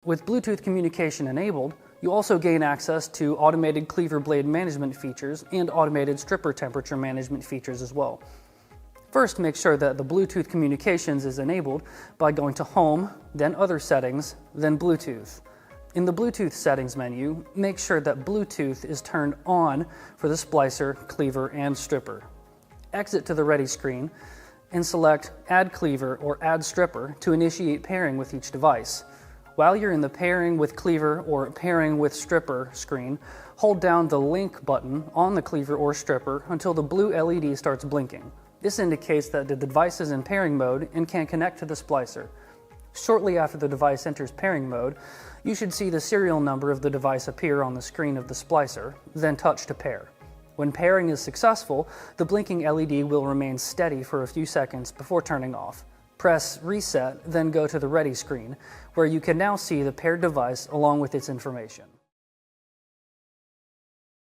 With Bluetooth communication enabled, you also gain access to automated cleaver blade management features and automated stripper temperature management features as well. First, make sure that the Bluetooth communications is enabled by going to Home, then Other Settings, then Bluetooth. In the Bluetooth settings menu, make sure that Bluetooth is turned on for the splicer, cleaver, and stripper. Exit to the Ready screen and select Add Cleaver or Add Stripper to initiate pairing with each device. While you're in the Pairing with Cleaver or Pairing with Stripper screen, hold down the Link button on the cleaver or stripper until the blue LED starts blinking. This indicates that the device is in pairing mode and can connect to the splicer. Shortly after the device enters pairing mode, you should see the serial number of the device appear on the screen of the splicer, then touch to pair. When pairing is successful, the blinking LED will remain steady for a few seconds before turning off. Press Reset, then go to the Ready screen, where you can now see the paired device along with its information.